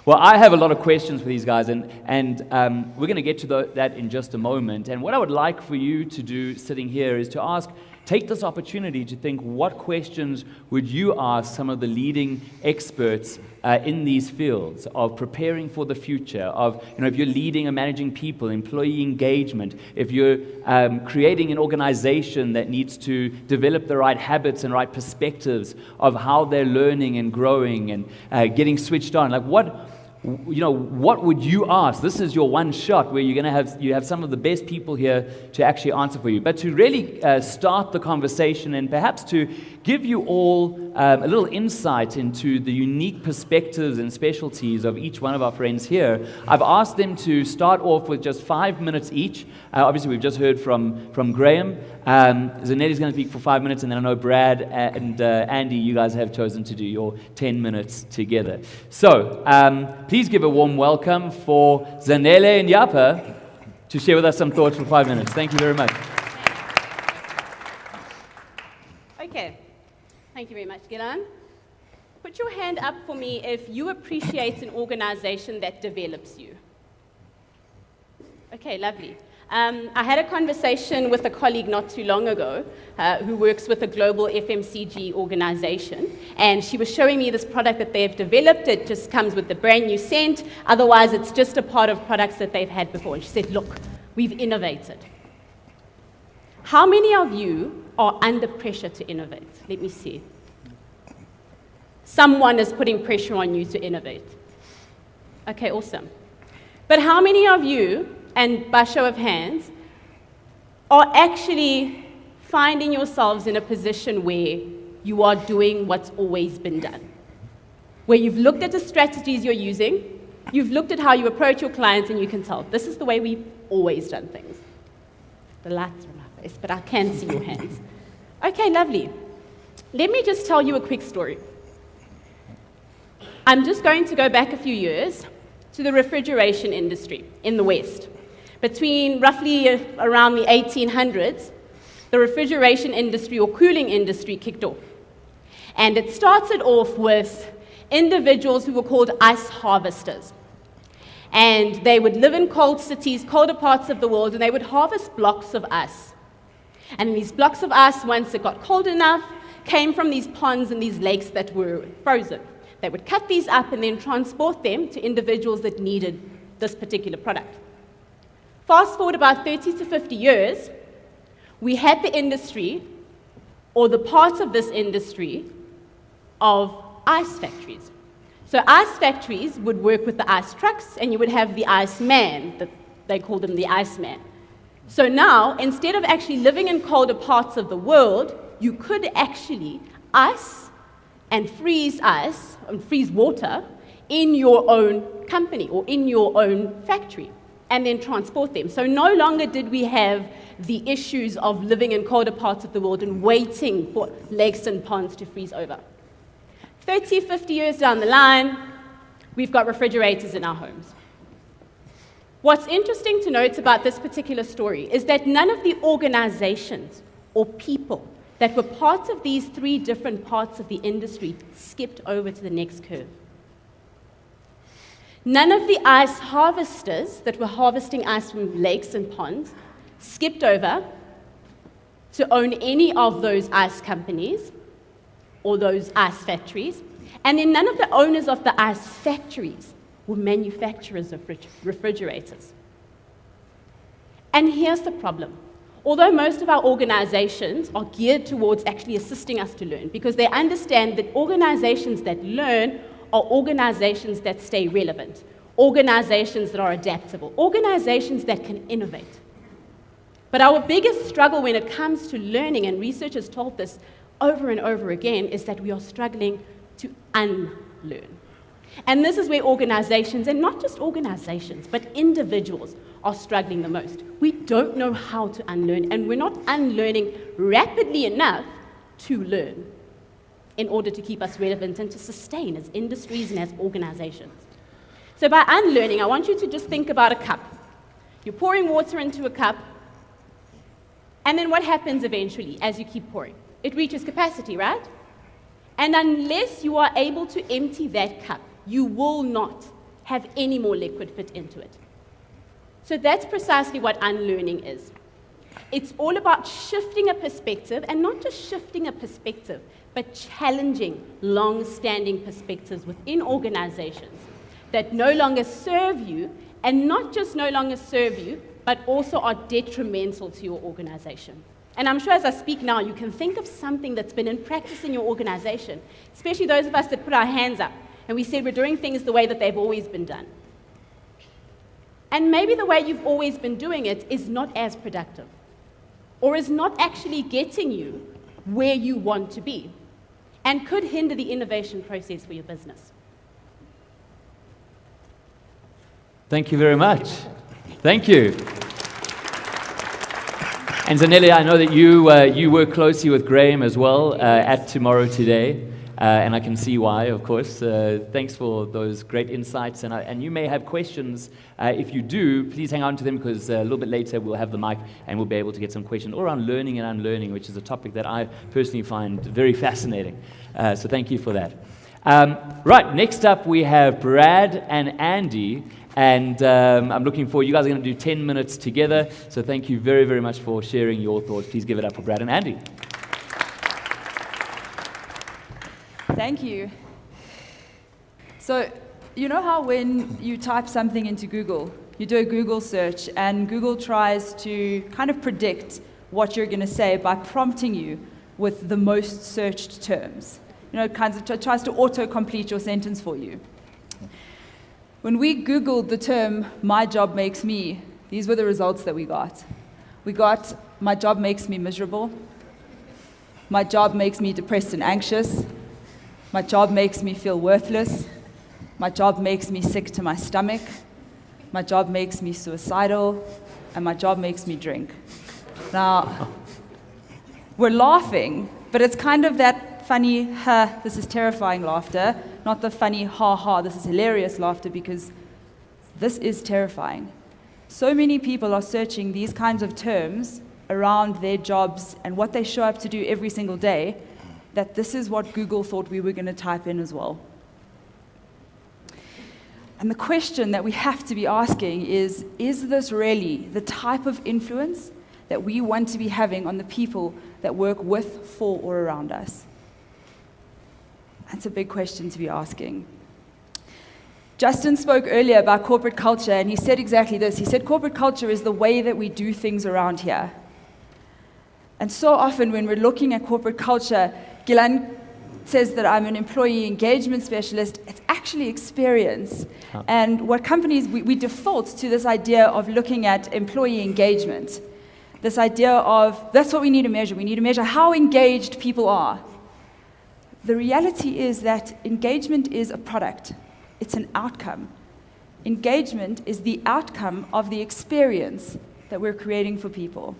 Well, I have a lot of questions for these guys, and we're going to get to that in just a moment. And what I would like for you to do sitting here is to take this opportunity to think, what questions would you ask some of the leading experts in these fields of preparing for the future, of, if you're leading and managing people, employee engagement, if you're creating an organization that needs to develop the right habits and right perspectives of how they're learning and growing and getting switched on. Like, what would you ask? This is your one shot where you have some of the best people here to actually answer for you. But to really start the conversation and perhaps to give you all a little insight into the unique perspectives and specialties of each one of our friends here, I've asked them to start off with just 5 minutes each. Obviously, we've just heard from Graham. Zanele's going to speak for 5 minutes, and then I know Brad and Andy, you guys have chosen to do your 10 minutes together. So, please give a warm welcome for Zanele and Yapa to share with us some thoughts for 5 minutes. Thank you very much. Okay. Thank you very much, Gilan. Put your hand up for me if you appreciate an organization that develops you. Okay, lovely. I had a conversation with a colleague not too long ago who works with a global FMCG organization, and she was showing me this product that they've developed. It just comes with the brand new scent. Otherwise, it's just a part of products that they've had before. And she said, look, we've innovated. How many of you are under pressure to innovate? Let me see. Someone is putting pressure on you to innovate. Okay, awesome. But how many of you, and by show of hands, are actually finding yourselves in a position where you are doing what's always been done? Where you've looked at the strategies you're using, you've looked at how you approach your clients, and you can tell, this is the way we've always done things. The lights are on my face, but I can see your hands. Okay, lovely. Let me just tell you a quick story. I'm just going to go back a few years to the refrigeration industry in the West. Between roughly around the 1800s, the refrigeration industry or cooling industry kicked off. And it started off with individuals who were called ice harvesters. And they would live in cold cities, colder parts of the world, and they would harvest blocks of ice. And these blocks of ice, once it got cold enough, came from these ponds and these lakes that were frozen. They would cut these up and then transport them to individuals that needed this particular product. Fast forward about 30 to 50 years, we had the industry, or the parts of this industry, of ice factories. So ice factories would work with the ice trucks, and you would have the ice man, they called him the ice man. So now, instead of actually living in colder parts of the world, you could actually ice and freeze water in your own company or in your own factory, and then transport them. So no longer did we have the issues of living in colder parts of the world and waiting for lakes and ponds to freeze over. 30, 50 years down the line, we've got refrigerators in our homes. What's interesting to note about this particular story is that none of the organizations or people that were part of these three different parts of the industry skipped over to the next curve. None of the ice harvesters that were harvesting ice from lakes and ponds skipped over to own any of those ice companies or those ice factories. And then none of the owners of the ice factories were manufacturers of refrigerators. And here's the problem. Although most of our organizations are geared towards actually assisting us to learn, because they understand that organizations that learn are organizations that stay relevant, organizations that are adaptable, organizations that can innovate. But our biggest struggle when it comes to learning, and research has told this over and over again, is that we are struggling to unlearn. And this is where organizations, and not just organizations, but individuals, are struggling the most. We don't know how to unlearn, and we're not unlearning rapidly enough to learn in order to keep us relevant and to sustain as industries and as organizations. So by unlearning, I want you to just think about a cup. You're pouring water into a cup, and then what happens eventually as you keep pouring? It reaches capacity, right? And unless you are able to empty that cup, you will not have any more liquid fit into it. So that's precisely what unlearning is. It's all about shifting a perspective, and not just shifting a perspective, but challenging long-standing perspectives within organizations that no longer serve you, and not just no longer serve you, but also are detrimental to your organization. And I'm sure as I speak now, you can think of something that's been in practice in your organization, especially those of us that put our hands up and we said we're doing things the way that they've always been done. And maybe the way you've always been doing it is not as productive, or is not actually getting you where you want to be, and could hinder the innovation process for your business. Thank you very much. Thank you. And Zanele, I know that you work closely with Graham as well at Tomorrow Today. And I can see why, of course. Thanks for those great insights. And you may have questions. If you do, please hang on to them, because a little bit later we'll have the mic and we'll be able to get some questions all around learning and unlearning, which is a topic that I personally find very fascinating. So thank you for that. Right, next up we have Brad and Andy. And I'm looking forward. You guys are going to do 10 minutes together. So thank you very, very much for sharing your thoughts. Please give it up for Brad and Andy. Thank you. So, you know how when you type something into Google, you do a Google search, and Google tries to kind of predict what you're going to say by prompting you with the most searched terms. You know, it kind of tries to auto-complete your sentence for you. When we Googled the term, "my job makes me," these were the results that we got. We got, "my job makes me miserable," "my job makes me depressed and anxious," "my job makes me feel worthless," "my job makes me sick to my stomach," "my job makes me suicidal," and "my job makes me drink." Now, we're laughing, but it's kind of that funny, this is terrifying laughter, not the funny, ha, this is hilarious laughter, because this is terrifying. So many people are searching these kinds of terms around their jobs and what they show up to do every single day, that this is what Google thought we were going to type in as well. And the question that we have to be asking is this really the type of influence that we want to be having on the people that work with, for, or around us? That's a big question to be asking. Justin spoke earlier about corporate culture, and he said exactly this. He said corporate culture is the way that we do things around here. And so often when we're looking at corporate culture, Gilan says that I'm an employee engagement specialist. It's actually experience. And what companies, we default to this idea of looking at employee engagement. This idea of, that's what we need to measure. We need to measure how engaged people are. The reality is that engagement is a product. It's an outcome. Engagement is the outcome of the experience that we're creating for people.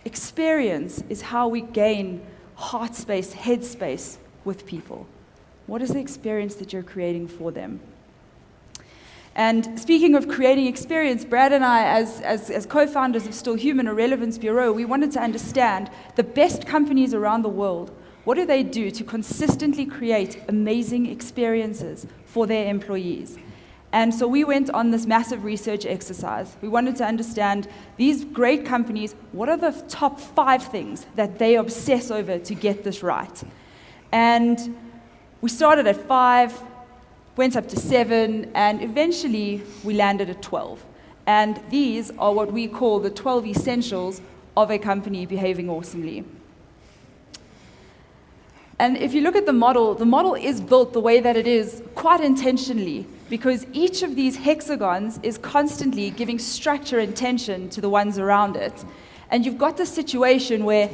Experience is how we gain heart space, head space with people. What is the experience that you're creating for them? And speaking of creating experience, Brad and I, as co-founders of Still Human, a relevance bureau, we wanted to understand the best companies around the world. What do they do to consistently create amazing experiences for their employees? And so we went on this massive research exercise. We wanted to understand these great companies, what are the top 5 things that they obsess over to get this right? And we started at 5, went up to 7, and eventually we landed at 12. And these are what we call the 12 essentials of a company behaving awesomely. And if you look at the model is built the way that it is quite intentionally, because each of these hexagons is constantly giving structure and tension to the ones around it. And you've got this situation where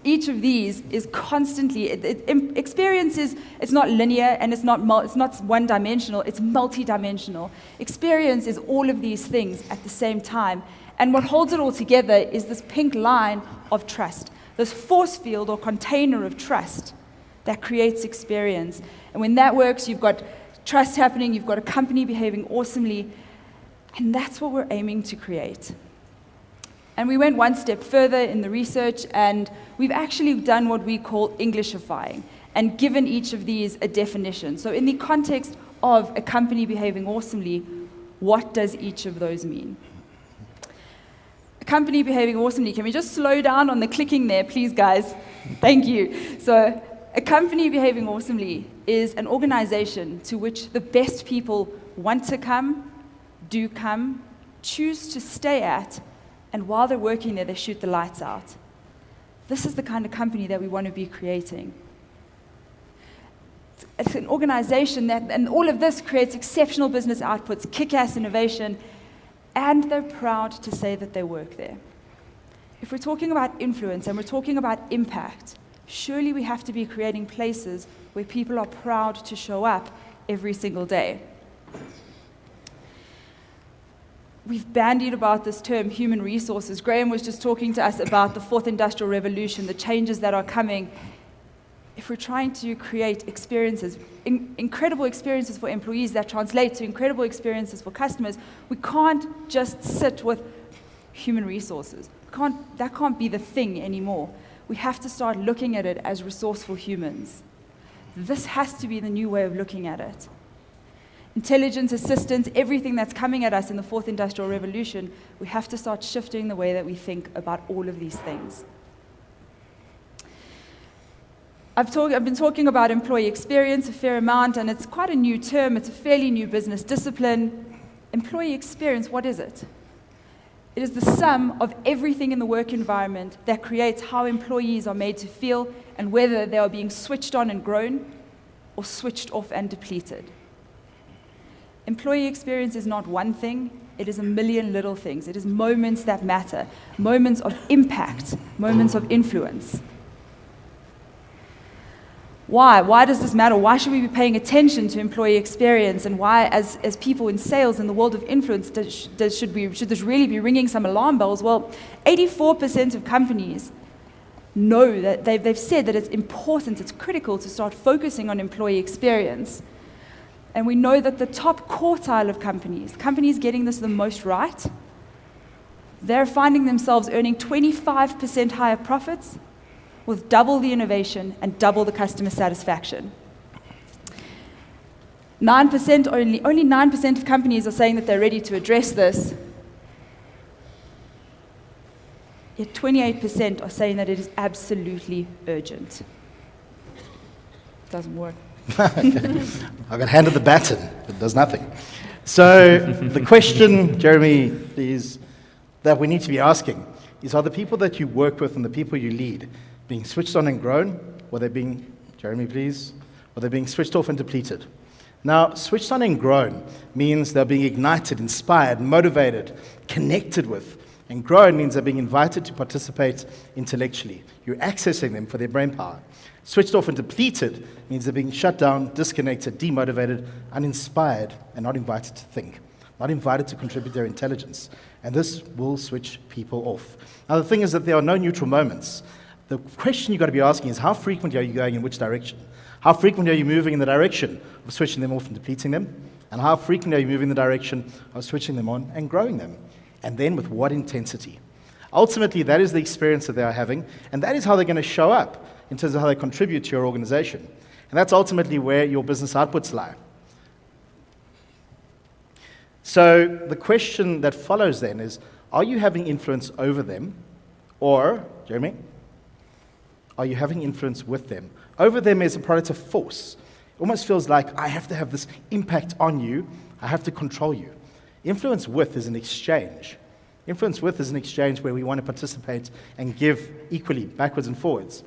each of these is constantly, experience is, it's not linear and it's not one-dimensional, it's multi-dimensional. Experience is all of these things at the same time. And what holds it all together is this pink line of trust. This force field or container of trust that creates experience. And when that works, you've got trust happening, you've got a company behaving awesomely, and that's what we're aiming to create. And we went one step further in the research, and we've actually done what we call Englishifying, and given each of these a definition. So in the context of a company behaving awesomely, what does each of those mean? A company behaving awesomely, can we just slow down on the clicking there, please, guys? Thank you. So, a company behaving awesomely is an organization to which the best people want to come, do come, choose to stay at, and while they're working there, they shoot the lights out. This is the kind of company that we want to be creating. It's an organization that, and all of this creates exceptional business outputs, kick-ass innovation, and they're proud to say that they work there. If we're talking about influence and we're talking about impact, surely we have to be creating places where people are proud to show up every single day. We've bandied about this term, human resources. Graham was just talking to us about the fourth industrial revolution, the changes that are coming. If we're trying to create experiences, incredible experiences for employees that translate to incredible experiences for customers, we can't just sit with human resources. That can't be the thing anymore. We have to start looking at it as resourceful humans. This has to be the new way of looking at it. Intelligence, assistance, everything that's coming at us in the fourth industrial revolution, we have to start shifting the way that we think about all of these things. I've been talking about employee experience a fair amount, and it's quite a new term. It's a fairly new business discipline. Employee experience, what is it? It is the sum of everything in the work environment that creates how employees are made to feel and whether they are being switched on and grown or switched off and depleted. Employee experience is not one thing, it is a million little things. It is moments that matter, moments of impact, moments of influence. Why? Why does this matter? Why should we be paying attention to employee experience? And why, as people in sales in the world of influence, should this really be ringing some alarm bells? Well, 84% of companies know that they've said that it's important, it's critical to start focusing on employee experience. And we know that the top quartile of companies getting this the most right, they're finding themselves earning 25% higher profits with double the innovation and double the customer satisfaction. 9% only 9% of companies are saying that they're ready to address this. Yet 28% are saying that it is absolutely urgent. It doesn't work. I got handed the baton. It does nothing. So the question, Jeremy, is that we need to be asking is, are the people that you work with and the people you lead being switched on and grown, or they're being, Jeremy, please, or they're being switched off and depleted? Now, switched on and grown means they're being ignited, inspired, motivated, connected with. And grown means they're being invited to participate intellectually. You're accessing them for their brain power. Switched off and depleted means they're being shut down, disconnected, demotivated, uninspired, and not invited to think, not invited to contribute their intelligence. And this will switch people off. Now, the thing is that there are no neutral moments. The question you've got to be asking is, how frequently are you going in which direction? How frequently are you moving in the direction of switching them off and depleting them? And how frequently are you moving in the direction of switching them on and growing them? And then with what intensity? Ultimately, that is the experience that they are having, and that is how they're going to show up in terms of how they contribute to your organization. And that's ultimately where your business outputs lie. So the question that follows then is, are you having influence over them? Or, Jeremy, are you having influence with them? Over them is a product of force. It almost feels like I have to have this impact on you. I have to control you. Influence with is an exchange. Influence with is an exchange where we want to participate and give equally, backwards and forwards.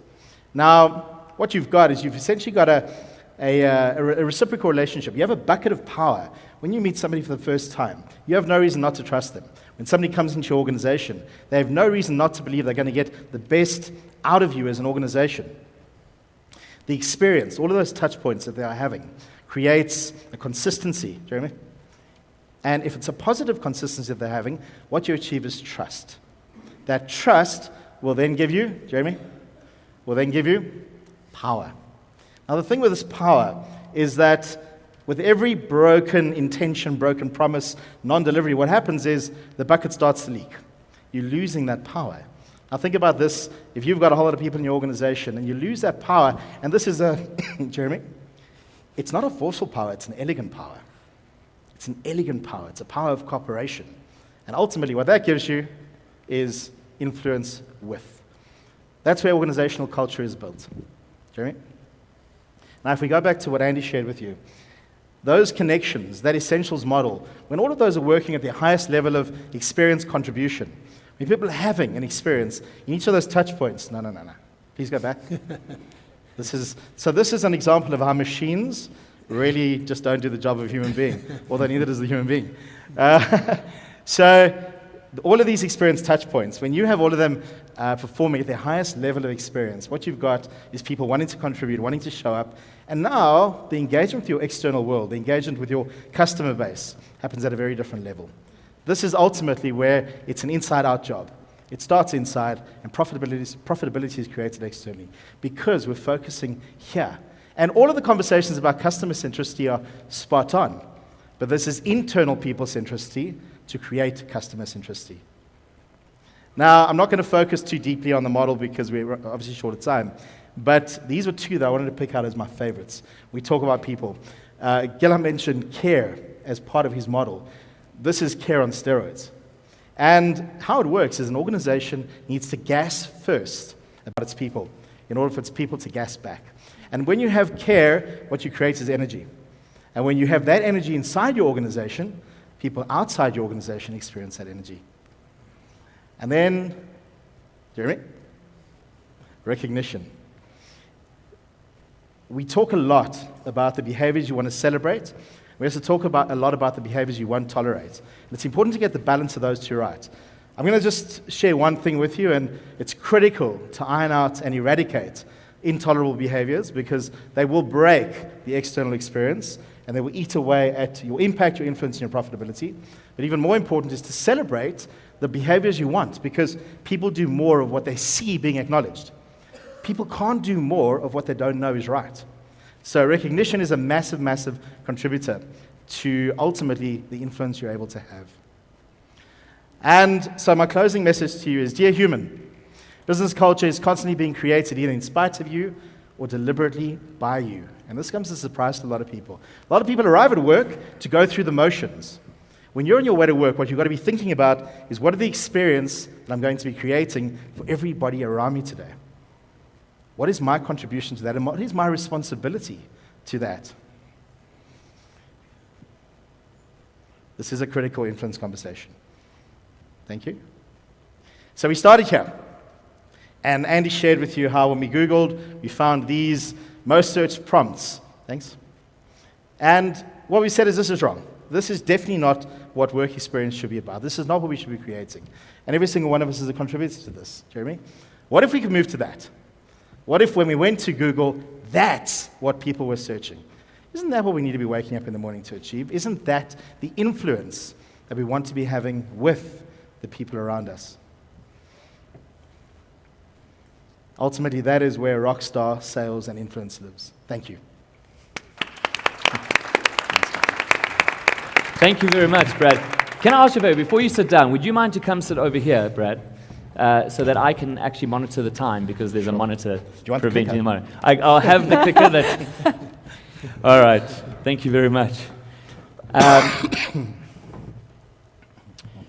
Now, what you've got is you've essentially got a reciprocal relationship. You have a bucket of power. When you meet somebody for the first time, you have no reason not to trust them. When somebody comes into your organization, they have no reason not to believe they're going to get the best out of you as an organization. The experience, all of those touch points that they are having, creates a consistency, Jeremy? And if it's a positive consistency that they're having, what you achieve is trust. That trust will then give you, Jeremy, will then give you power. Now, the thing with this power is that with every broken intention, broken promise, non-delivery, what happens is the bucket starts to leak. You're losing that power. Now, think about this. If you've got a whole lot of people in your organization and you lose that power, and this is a, Jeremy, it's not a forceful power, it's an elegant power. It's an elegant power. It's a power of cooperation. And ultimately, what that gives you is influence with. That's where organizational culture is built. Jeremy? Now, if we go back to what Andy shared with you, those connections, that essentials model, when all of those are working at the highest level of experience contribution, when people are having an experience in each of those touch points, no. Please go back. This is an example of how machines really just don't do the job of a human being, although neither does the human being. So all of these experience touch points, when you have all of them performing at their highest level of experience, what you've got is people wanting to contribute, wanting to show up, and now the engagement with your external world, the engagement with your customer base happens at a very different level. This is ultimately where it's an inside-out job. It starts inside, and profitability is created externally because we're focusing here. And all of the conversations about customer centricity are spot on, but this is internal people centricity to create customer centricity. Now, I'm not going to focus too deeply on the model because we're obviously short of time, but these were two that I wanted to pick out as my favorites. We talk about people. Gilliam mentioned care as part of his model. This is care on steroids. And how it works is an organization needs to gas first about its people in order for its people to gas back. And when you have care, what you create is energy. And when you have that energy inside your organization, people outside your organization experience that energy. And then, Jeremy? Recognition. We talk a lot about the behaviors you want to celebrate. We also talk a lot about the behaviors you won't tolerate. And it's important to get the balance of those two right. I'm going to just share one thing with you, and it's critical to iron out and eradicate intolerable behaviors because they will break the external experience and they will eat away at your impact, your influence, and your profitability. But even more important is to celebrate the behaviors you want because people do more of what they see being acknowledged. People can't do more of what they don't know is right. So recognition is a massive, massive contributor to ultimately the influence you're able to have. And so my closing message to you is, dear human, business culture is constantly being created either in spite of you or deliberately by you. And this comes as a surprise to a lot of people. A lot of people arrive at work to go through the motions. When you're on your way to work, what you've got to be thinking about is what are the experience that I'm going to be creating for everybody around me today? What is my contribution to that, and what is my responsibility to that? This is a critical influence conversation. Thank you. So we started here, and Andy shared with you how when we Googled, we found these most searched prompts. Thanks. And what we said is this is wrong. This is definitely not what work experience should be about. This is not what we should be creating. And every single one of us is a contributor to this. Jeremy? What if we could move to that? What if when we went to Google, that's what people were searching? Isn't that what we need to be waking up in the morning to achieve? Isn't that the influence that we want to be having with the people around us? Ultimately, that is where rockstar sales and influence lives. Thank you. Thank you very much, Brad. Can I ask you a favor, before you sit down, would you mind to come sit over here, Brad? So that I can actually monitor the time because there's a monitor preventing the monitor. I'll have the clicker that... All right. Thank you very much.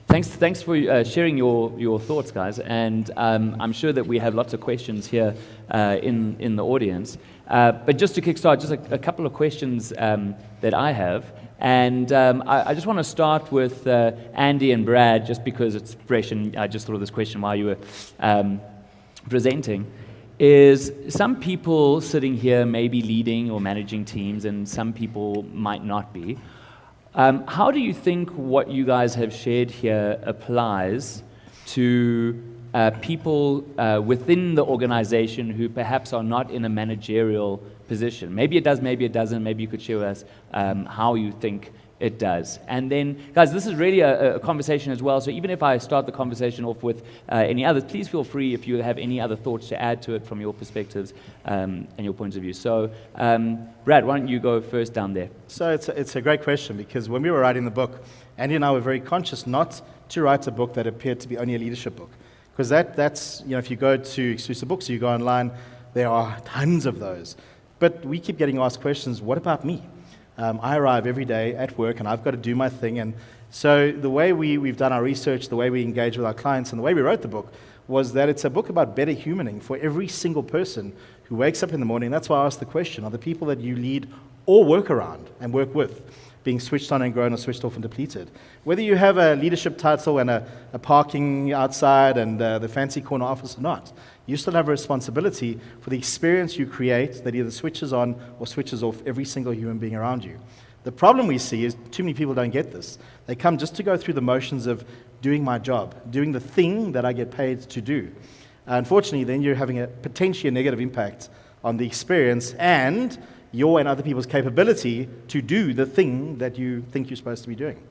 Thanks for sharing your thoughts, guys. And I'm sure that we have lots of questions here in the audience. But just to kickstart, just a couple of questions that I have. And I just want to start with Andy and Brad, just because it's fresh, and I just thought of this question while you were presenting. Is some people sitting here may be leading or managing teams, and some people might not be. How do you think what you guys have shared here applies to people within the organization who perhaps are not in a managerial position? Maybe it does, maybe it doesn't. Maybe you could share with us how you think it does. And then, guys, this is really a conversation as well, so even if I start the conversation off with any others, please feel free if you have any other thoughts to add to it from your perspectives and your points of view. So, Brad, why don't you go first down there? So it's a great question, because when we were writing the book, Andy and I were very conscious not to write a book that appeared to be only a leadership book. Because that's, if you go to exclusive books, you go online, there are tons of those. But we keep getting asked questions, what about me? I arrive every day at work and I've got to do my thing. And so the way we've done our research, the way we engage with our clients, and the way we wrote the book was that it's a book about better humaning for every single person who wakes up in the morning. That's why I asked the question, are the people that you lead or work around and work with being switched on and grown or switched off and depleted? Whether you have a leadership title and a parking outside and the fancy corner office or not, you still have a responsibility for the experience you create that either switches on or switches off every single human being around you. The problem we see is too many people don't get this. They come just to go through the motions of doing my job, doing the thing that I get paid to do. Unfortunately, then you're having a potentially a negative impact on the experience and your and other people's capability to do the thing that you think you're supposed to be doing.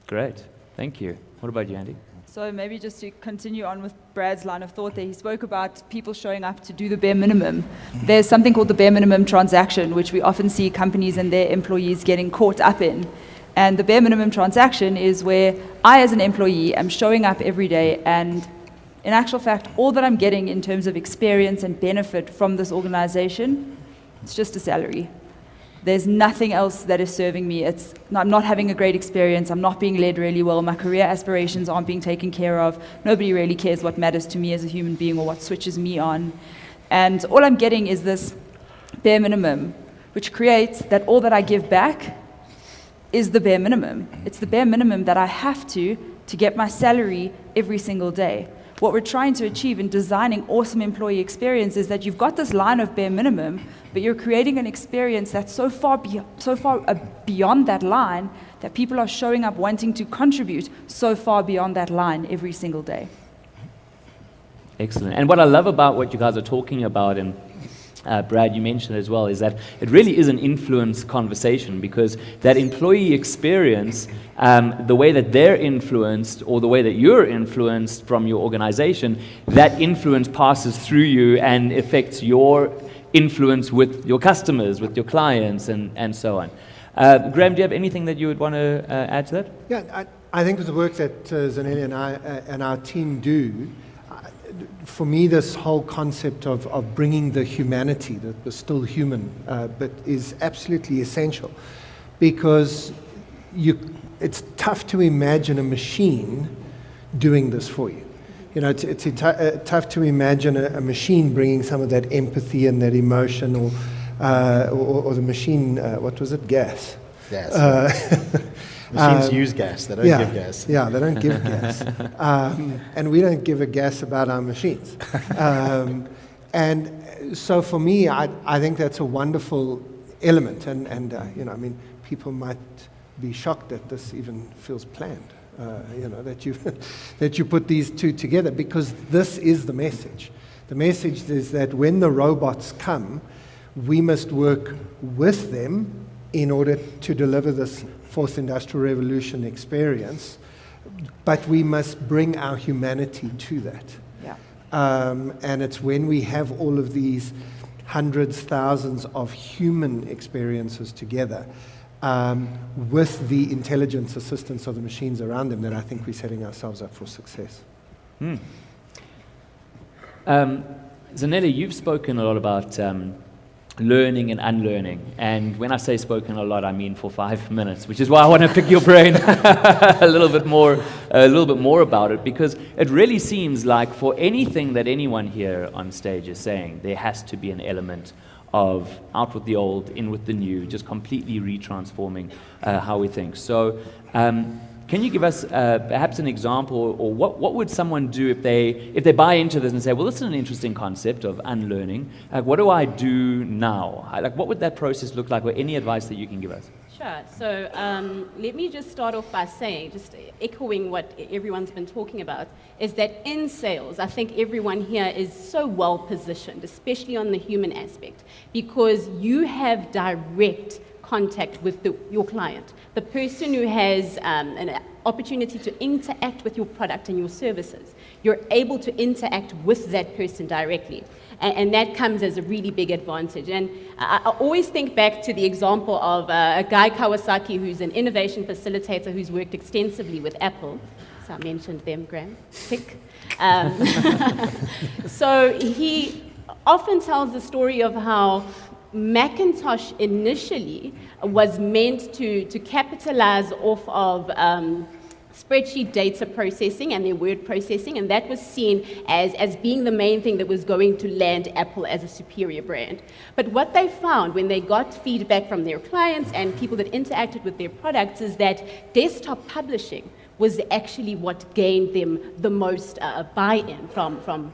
Great. Thank you. What about you, Andy? So maybe just to continue on with Brad's line of thought there, he spoke about people showing up to do the bare minimum. There's something called the bare minimum transaction, which we often see companies and their employees getting caught up in. And the bare minimum transaction is where I, as an employee, am showing up every day, and in actual fact, all that I'm getting in terms of experience and benefit from this organization, it's just a salary. There's nothing else that is serving me. I'm not having a great experience. I'm not being led really well. My career aspirations aren't being taken care of. Nobody really cares what matters to me as a human being or what switches me on. And all I'm getting is this bare minimum, which creates that all that I give back is the bare minimum. It's the bare minimum that I have to get my salary every single day. What we're trying to achieve in designing awesome employee experience is that you've got this line of bare minimum, but you're creating an experience that's so far beyond that line that people are showing up wanting to contribute so far beyond that line every single day. Excellent. And what I love about what you guys are talking about, and Brad, you mentioned as well, is that it really is an influence conversation, because that employee experience, the way that they're influenced or the way that you're influenced from your organization, that influence passes through you and affects your influence with your customers, with your clients, and so on. Graham, do you have anything that you would want to add to that? Yeah, I think with the work that Zanele and I and our team do, for me, this whole concept of bringing the humanity, the still human, but is absolutely essential, because it's tough to imagine a machine doing this for you. You know, it's tough to imagine a machine bringing some of that empathy and that emotion, or the machine, what was it, gas? Gas. Machines use gas, they don't give gas. Yeah, they don't give gas. And we don't give a gas about our machines. And so for me, I think that's a wonderful element. And you know, I mean, people might be shocked that this even feels planned, you know, that you put these two together, because this is the message. The message is that when the robots come, we must work with them in order to deliver this fourth industrial revolution experience, but we must bring our humanity to that. Yeah. And it's when we have all of these hundreds, thousands of human experiences together, with the intelligence assistance of the machines around them, that I think we're setting ourselves up for success. Zanele, you've spoken a lot about learning and unlearning, and when I say spoken a lot, I mean for 5 minutes, which is why I want to pick your brain a little bit more about it, because it really seems like for anything that anyone here on stage is saying, there has to be an element of out with the old, in with the new, just completely retransforming how we think. So can you give us perhaps an example, or what would someone do if they buy into this and say, well, this is an interesting concept of unlearning. What do I do now? What would that process look like, or any advice that you can give us? Sure. So let me just start off by saying, just echoing what everyone's been talking about, is that in sales, I think everyone here is so well positioned, especially on the human aspect, because you have direct contact with your client, the person who has an opportunity to interact with your product and your services. You're able to interact with that person directly. And that comes as a really big advantage. And I always think back to the example of Guy Kawasaki, who's an innovation facilitator who's worked extensively with Apple. So I mentioned them, Graham. Tick. So he often tells the story of how Macintosh initially was meant to capitalize off of spreadsheet data processing and their word processing, and that was seen as being the main thing that was going to land Apple as a superior brand. But what they found when they got feedback from their clients and people that interacted with their products is that desktop publishing was actually what gained them the most buy-in from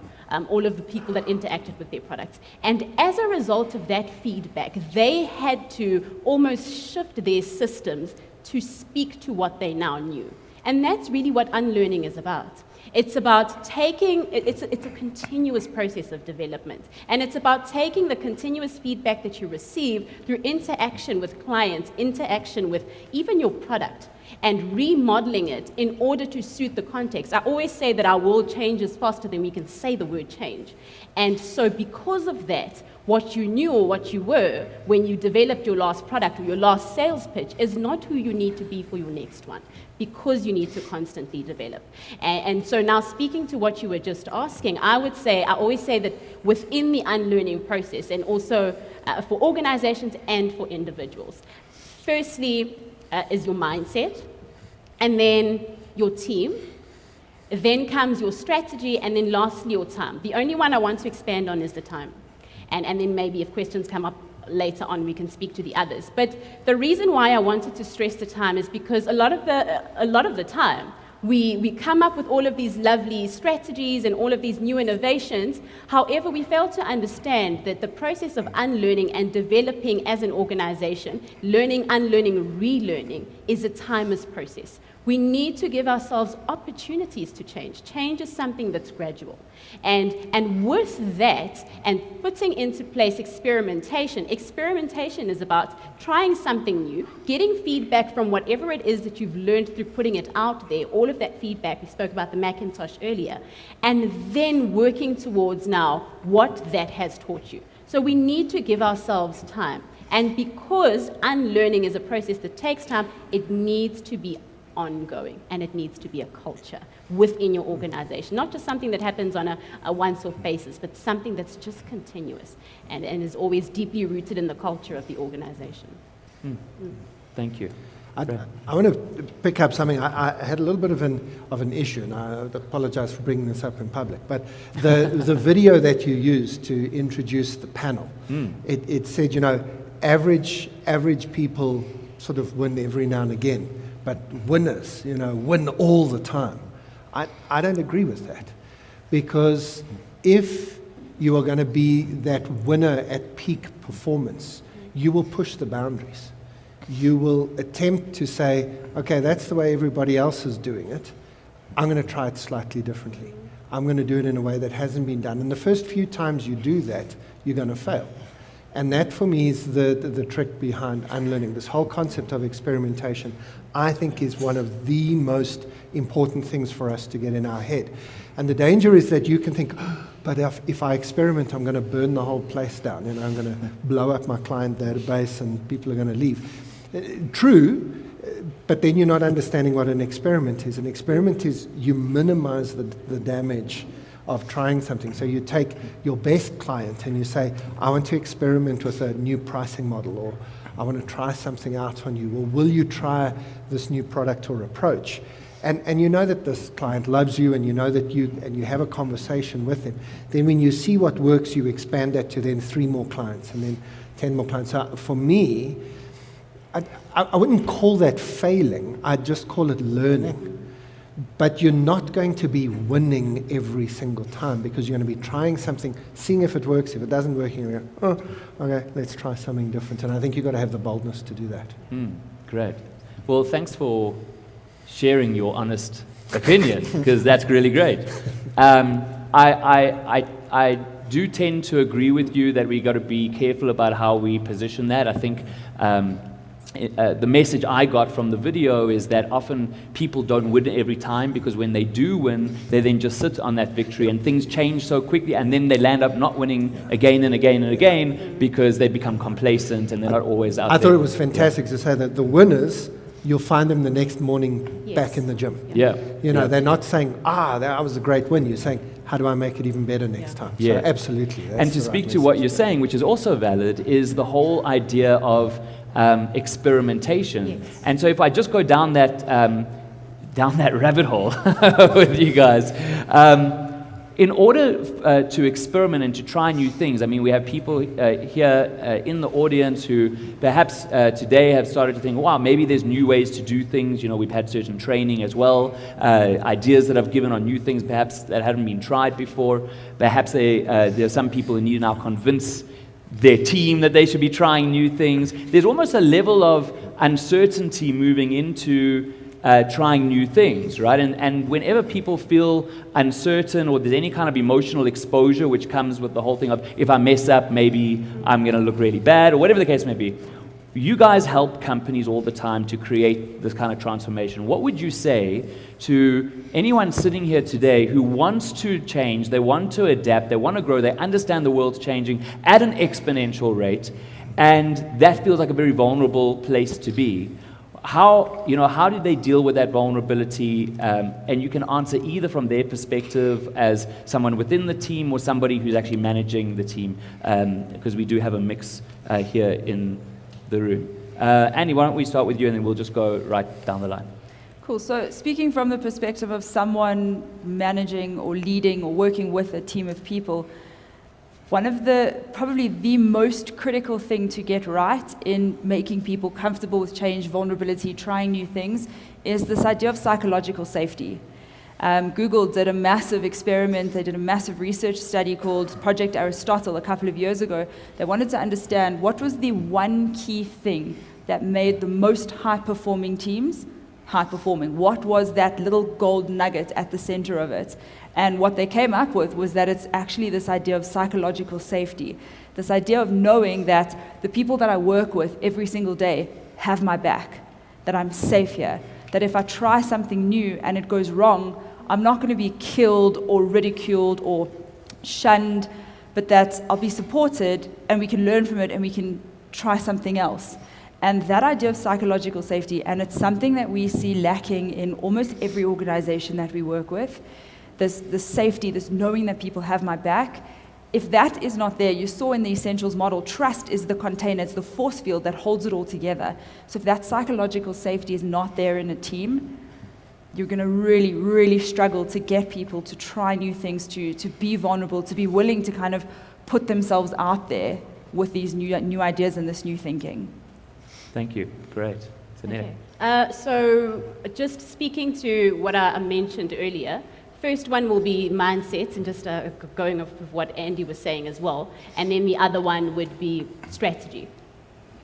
all of the people that interacted with their products. And as a result of that feedback, they had to almost shift their systems to speak to what they now knew. And that's really what unlearning is about. It's about taking, it's a continuous process of development. And it's about taking the continuous feedback that you receive through interaction with clients, interaction with even your product, and remodeling it in order to suit the context. I always say that our world changes faster than we can say the word change. And so because of that, what you knew or what you were when you developed your last product or your last sales pitch is not who you need to be for your next one, because you need to constantly develop. And so now speaking to what you were just asking, I always say that within the unlearning process, and also for organizations and for individuals, firstly is your mindset, and then your team, then comes your strategy, and then lastly your time. The only one I want to expand on is the time. And then maybe if questions come up later on, we can speak to the others. But the reason why I wanted to stress the time is because a lot of the time, we come up with all of these lovely strategies and all of these new innovations. However, we fail to understand that the process of unlearning and developing as an organization, learning, unlearning, relearning, is a timeless process. We need to give ourselves opportunities to change. Change is something that's gradual. And with that, and putting into place experimentation is about trying something new, getting feedback from whatever it is that you've learned through putting it out there, all of that feedback, we spoke about the Macintosh earlier, and then working towards now what that has taught you. So we need to give ourselves time. And because unlearning is a process that takes time, it needs to be ongoing, and it needs to be a culture within your organization, not just something that happens on a once-off basis, but something that's just continuous and is always deeply rooted in the culture of the organization. Thank you. I want to pick up something. I had a little bit of an issue, and I apologize for bringing this up in public, but the video that you used to introduce the panel, it said, average people sort of win every now and again, but winners, win all the time. I don't agree with that, because if you are going to be that winner at peak performance, you will push the boundaries. You will attempt to say, okay, that's the way everybody else is doing it. I'm going to try it slightly differently. I'm going to do it in a way that hasn't been done. And the first few times you do that, you're going to fail. And that, for me, is the trick behind unlearning. This whole concept of experimentation, I think, is one of the most important things for us to get in our head. And the danger is that you can think, but if I experiment, I'm going to burn the whole place down. I'm going to blow up my client database and people are going to leave. True, but then you're not understanding what an experiment is. An experiment is you minimize the damage of trying something. So you take your best client and you say, I want to experiment with a new pricing model, or I want to try something out on you, or will you try this new product or approach? And you know that this client loves you, and you know that you have a conversation with them. Then when you see what works, you expand that to then 3 more clients and then 10 more clients. So for me, I wouldn't call that failing, I'd just call it learning. But you're not going to be winning every single time, because you're going to be trying something, seeing if it works. If it doesn't work, you're going to go, oh, okay, let's try something different. And I think you've got to have the boldness to do that. Great. Well, thanks for sharing your honest opinion, because that's really great. I do tend to agree with you that we got to be careful about how we position that. I think the message I got from the video is that often people don't win every time, because when they do win, they then just sit on that victory, and things change so quickly, and then they land up not winning again and again and again because they become complacent and they're not always out there. I thought it was fantastic to say that the winners you'll find them the next morning Yes. back in the gym. Yeah. You know, Yeah. they're not saying, that was a great win. You're saying, how do I make it even better next time? Yeah. So absolutely. That's And to the speak right to what message. you're saying, which is also valid, is the whole idea of experimentation. Yes. And so if I just go down that rabbit hole with you guys, in order to experiment and to try new things, I mean, we have people here in the audience who perhaps today have started to think, wow, maybe there's new ways to do things. You know, we've had certain training as well, ideas that I've given on new things perhaps that hadn't been tried before. Perhaps there are some people who need to now convince their team that they should be trying new things. There's almost a level of uncertainty moving into trying new things, right? And whenever people feel uncertain or there's any kind of emotional exposure which comes with the whole thing of, if I mess up, maybe I'm going to look really bad, or whatever the case may be, you guys help companies all the time to create this kind of transformation. What would you say to anyone sitting here today who wants to change, they want to adapt, they want to grow, they understand the world's changing at an exponential rate, and that feels like a very vulnerable place to be? How do they deal with that vulnerability? And you can answer either from their perspective as someone within the team or somebody who's actually managing the team, because we do have a mix here in the room. Andy, why don't we start with you and then we'll just go right down the line. Cool. So speaking from the perspective of someone managing or leading or working with a team of people, one of probably the most critical thing to get right in making people comfortable with change, vulnerability, trying new things, is this idea of psychological safety. Google did a massive experiment. They did a massive research study called Project Aristotle a couple of years ago. They wanted to understand what was the one key thing that made the most high-performing teams high-performing. What was that little gold nugget at the center of it? And what they came up with was that it's actually this idea of psychological safety, this idea of knowing that the people that I work with every single day have my back, that I'm safe here, that if I try something new and it goes wrong, I'm not going to be killed or ridiculed or shunned, but that I'll be supported and we can learn from it and we can try something else. And that idea of psychological safety, and it's something that we see lacking in almost every organization that we work with, this safety, this knowing that people have my back. If that is not there, you saw in the Essentials model, trust is the container, it's the force field that holds it all together. So if that psychological safety is not there in a team, you're going to really, really struggle to get people to try new things, to be vulnerable, to be willing to kind of put themselves out there with these new ideas and this new thinking. Thank you. Great. Zanele. Okay. So just speaking to what I mentioned earlier, first one will be mindsets and just going off of what Andy was saying as well. And then the other one would be strategy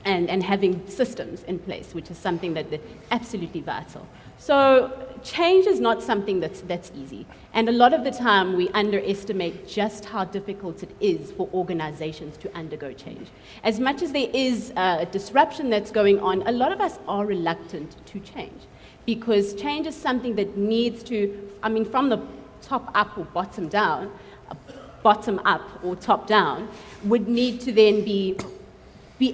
and having systems in place, which is something that's absolutely vital. So change is not something that's easy. And a lot of the time we underestimate just how difficult it is for organizations to undergo change. As much as there is a disruption that's going on, a lot of us are reluctant to change because change is something that needs to, from the top up or bottom down, bottom up or top down, would need to then be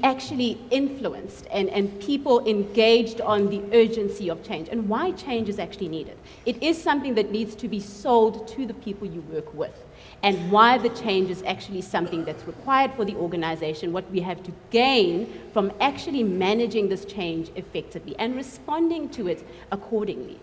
actually influenced and people engaged on the urgency of change and why change is actually needed. It is something that needs to be sold to the people you work with and why the change is actually something that's required for the organization, what we have to gain from actually managing this change effectively and responding to it accordingly.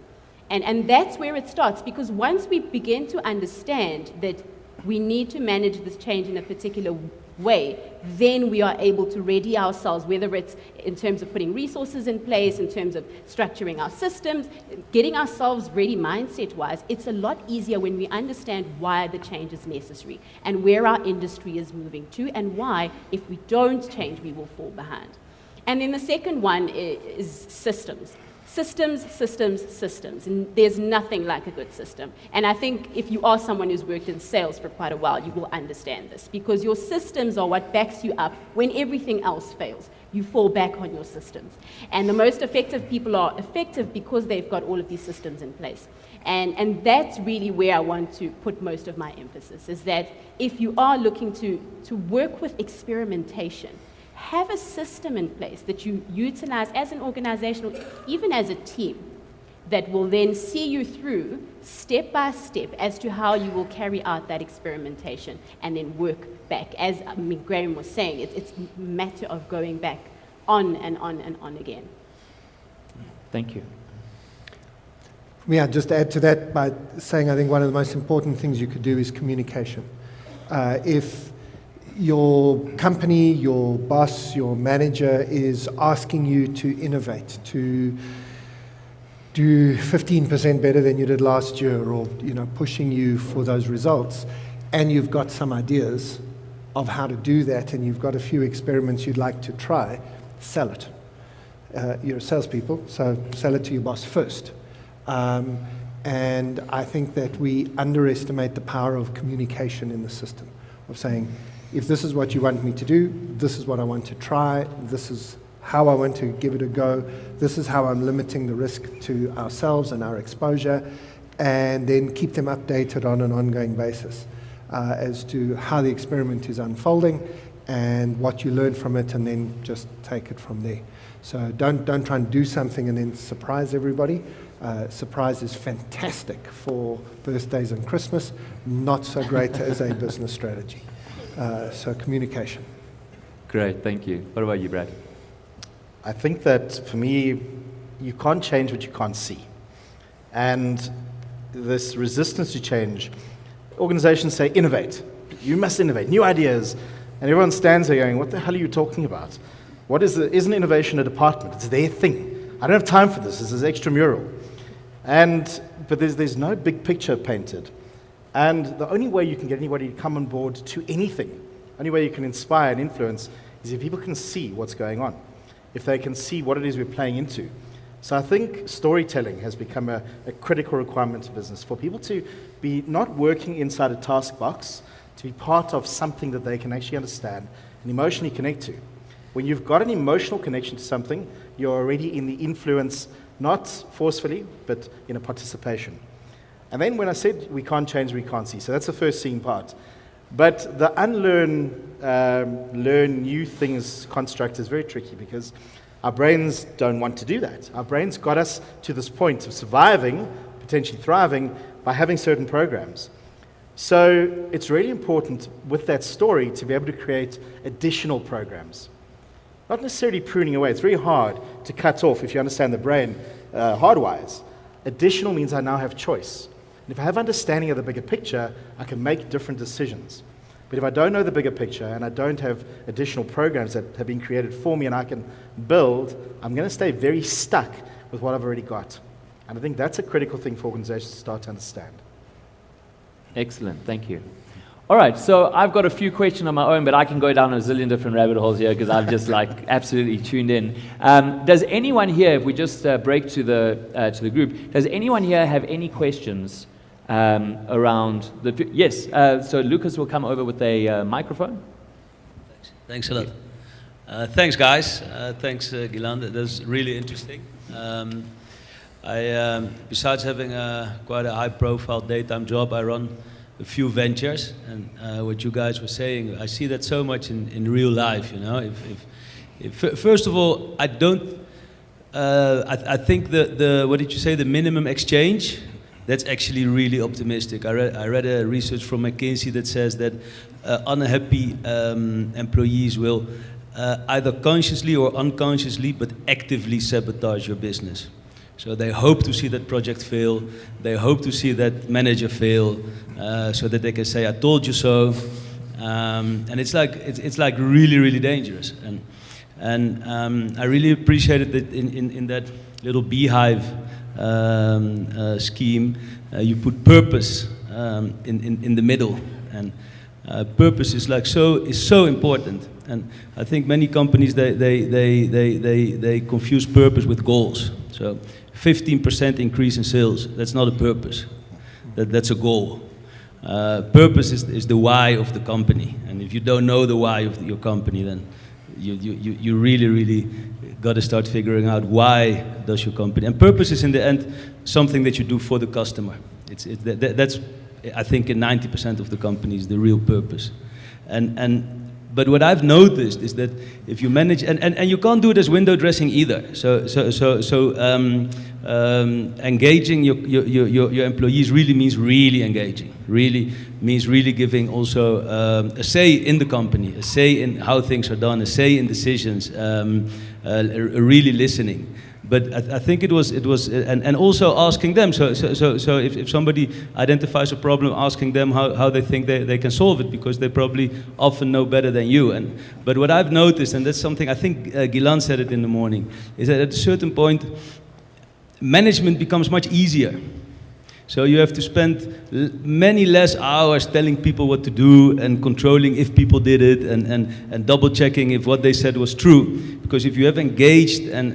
And that's where it starts, because once we begin to understand that we need to manage this change in a particular way, then we are able to ready ourselves, whether it's in terms of putting resources in place, in terms of structuring our systems, getting ourselves ready mindset-wise. It's a lot easier when we understand why the change is necessary and where our industry is moving to and why, if we don't change, we will fall behind. And then the second one is systems. Systems. And there's nothing like a good system. And I think if you are someone who's worked in sales for quite a while, you will understand this, because your systems are what backs you up when everything else fails. You fall back on your systems. And the most effective people are effective because they've got all of these systems in place. And that's really where I want to put most of my emphasis, is that if you are looking to work with experimentation, have a system in place that you utilize as an organization, or even as a team, that will then see you through step by step as to how you will carry out that experimentation and then work back. As Graham was saying, it's a matter of going back on and on and on again. Thank you. Yeah, just add to that by saying I think one of the most important things you could do is communication. If your company, your boss, your manager is asking you to innovate, to do 15% better than you did last year, or pushing you for those results, and you've got some ideas of how to do that, and you've got a few experiments you'd like to try, sell it. You're salespeople, so sell it to your boss first. And I think that we underestimate the power of communication in the system, of saying, if this is what you want me to do, this is what I want to try, this is how I want to give it a go, this is how I'm limiting the risk to ourselves and our exposure, and then keep them updated on an ongoing basis as to how the experiment is unfolding and what you learn from it, and then just take it from there. So don't try and do something and then surprise everybody. Surprise is fantastic for birthdays and Christmas, not so great as a business strategy. So communication. Great, thank you. What about you, Brad? I think that for me, you can't change what you can't see. And this resistance to change, organizations say, innovate. You must innovate, new ideas. And everyone stands there going, what the hell are you talking about? Isn't innovation a department? It's their thing. I don't have time for this. This is extramural. But there's no big picture painted. And the only way you can get anybody to come on board to anything, only way you can inspire and influence, is if people can see what's going on, if they can see what it is we're playing into. So I think storytelling has become a critical requirement of business, for people to be not working inside a task box, to be part of something that they can actually understand and emotionally connect to. When you've got an emotional connection to something, you're already in the influence, not forcefully, but in a participation. And then when I said we can't change, we can't see, so that's the first seeing part. But the unlearn, learn new things construct is very tricky, because our brains don't want to do that. Our brains got us to this point of surviving, potentially thriving, by having certain programs. So it's really important with that story to be able to create additional programs. Not necessarily pruning away. It's very hard to cut off if you understand the brain hardwires. Additional means I now have choice. And if I have understanding of the bigger picture, I can make different decisions. But if I don't know the bigger picture and I don't have additional programs that have been created for me and I can build, I'm going to stay very stuck with what I've already got. And I think that's a critical thing for organizations to start to understand. Excellent, thank you. All right, so I've got a few questions on my own, but I can go down a zillion different rabbit holes here because I've just absolutely tuned in. Does anyone here, if we just break to the group, does anyone here have any questions around the? Yes. So Lucas will come over with a microphone. Thanks a lot. Thanks, guys. Thanks, Gilan. That's really interesting. Besides having quite a high-profile daytime job, I run a few ventures, and what you guys were saying, I see that so much in real life. You know, if first of all, I don't. I think the what did you say? The minimum exchange. That's actually really optimistic. I read a research from McKinsey that says that unhappy employees will either consciously or unconsciously, but actively sabotage your business. So they hope to see that project fail. They hope to see that manager fail, so that they can say, "I told you so." And it's like really, really dangerous. And I really appreciated that in that little beehive scheme, you put purpose in the middle, and purpose is so important. And I think many companies they confuse purpose with goals. So 15% increase in sales, that's not a purpose. That's a goal. Purpose is the why of the company, and if you don't know the why of your company, then you really got to start figuring out why does your company. And purpose is in the end something that you do for the customer. That's I think in 90% of the companies the real purpose. And But what I've noticed is that if you manage, and you can't do it as window dressing either. Engaging your employees really means really engaging. Really means really giving also a say in the company, a say in how things are done, a say in decisions, really listening. But I think it was, and also asking them. So if somebody identifies a problem, asking them how they think they can solve it, because they probably often know better than you. But what I've noticed, and that's something I think Gilan said it in the morning, is that at a certain point, management becomes much easier. So you have to spend many less hours telling people what to do and controlling if people did it and double checking if what they said was true. Because if you have engaged and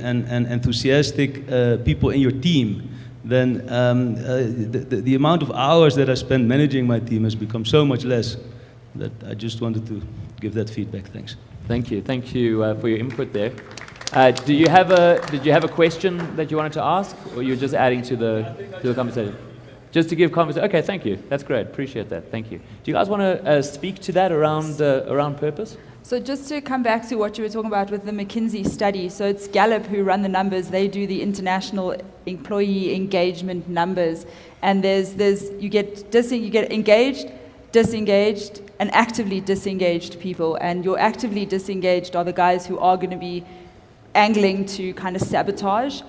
enthusiastic people in your team, then the amount of hours that I spend managing my team has become so much less that I just wanted to give that feedback. Thanks. Thank you for your input there. Did you have a question that you wanted to ask, or you're just adding to the conversation? Just to give conversation. Okay, thank you. That's great. Appreciate that. Thank you. Do you guys want to speak to that around purpose? So just to come back to what you were talking about with the McKinsey study, so it's Gallup who run the numbers. They do the international employee engagement numbers, and you get engaged, disengaged, and actively disengaged people. And your actively disengaged are the guys who are going to be angling to kind of sabotage.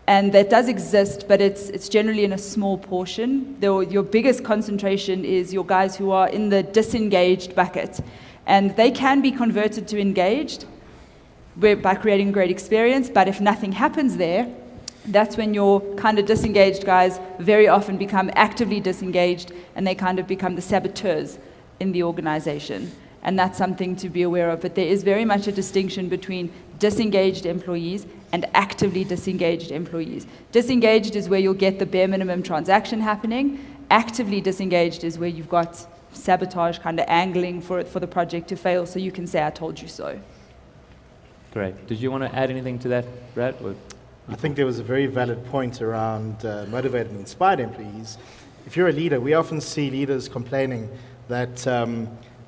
And that does exist, but it's generally in a small portion. Your biggest concentration is your guys who are in the disengaged bucket. And they can be converted to engaged by creating a great experience, but if nothing happens there, that's when your kind of disengaged guys very often become actively disengaged, and they kind of become the saboteurs in the organization. And that's something to be aware of. But there is very much a distinction between disengaged employees and actively disengaged employees. Disengaged is where you'll get the bare minimum transaction happening. Actively disengaged is where you've got sabotage kind of angling for the project to fail, so you can say, I told you so. Great. Did you want to add anything to that, Brad? I think there was a very valid point around motivated and inspired employees. If you're a leader, we often see leaders complaining that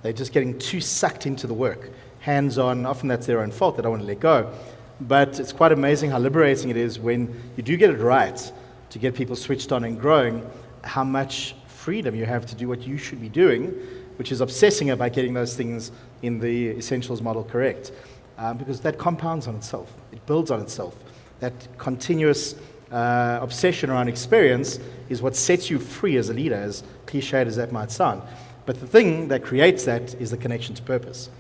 they're just getting too sucked into the work, hands-on. Often that's their own fault. They don't want to let go. But it's quite amazing how liberating it is when you do get it right to get people switched on and growing, how much freedom you have to do what you should be doing, which is obsessing about getting those things in the essentials model correct. Because that compounds on itself. It builds on itself. That continuous obsession around experience is what sets you free as a leader, as cliched as that might sound. But the thing that creates that is the connection to purpose.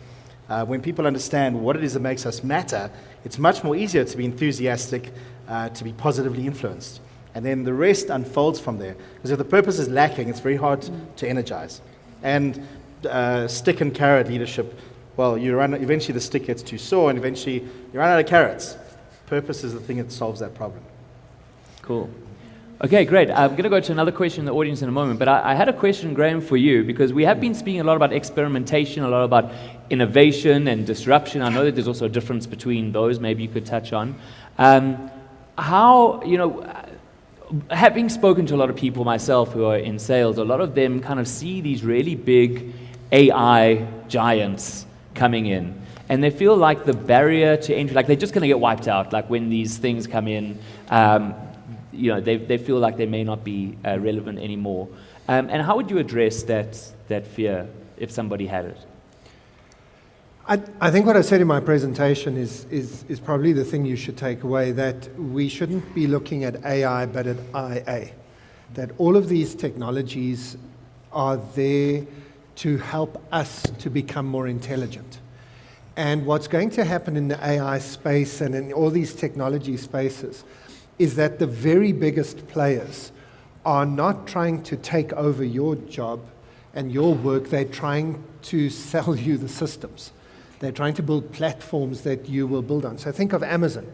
When people understand what it is that makes us matter, it's much more easier to be enthusiastic, to be positively influenced. And then the rest unfolds from there. Because if the purpose is lacking, it's very hard to energize. And stick and carrot leadership, well, eventually the stick gets too sore, and eventually you run out of carrots. Purpose is the thing that solves that problem. Cool. Okay, great. I'm going to go to another question in the audience in a moment, but I had a question, Graham, for you, because we have been speaking a lot about experimentation, a lot about innovation and disruption. I know that there's also a difference between those. Maybe you could touch on. Having spoken to a lot of people myself who are in sales, a lot of them kind of see these really big AI giants coming in, and they feel like the barrier to entry, like they're just going to get wiped out, like when these things come in. They feel like they may not be relevant anymore. And how would you address that fear if somebody had it? I think what I said in my presentation is probably the thing you should take away, that we shouldn't be looking at AI but at IA. That all of these technologies are there to help us to become more intelligent. And what's going to happen in the AI space and in all these technology spaces is that the very biggest players are not trying to take over your job and your work. They're trying to sell you the systems. They're trying to build platforms that you will build on. So think of Amazon.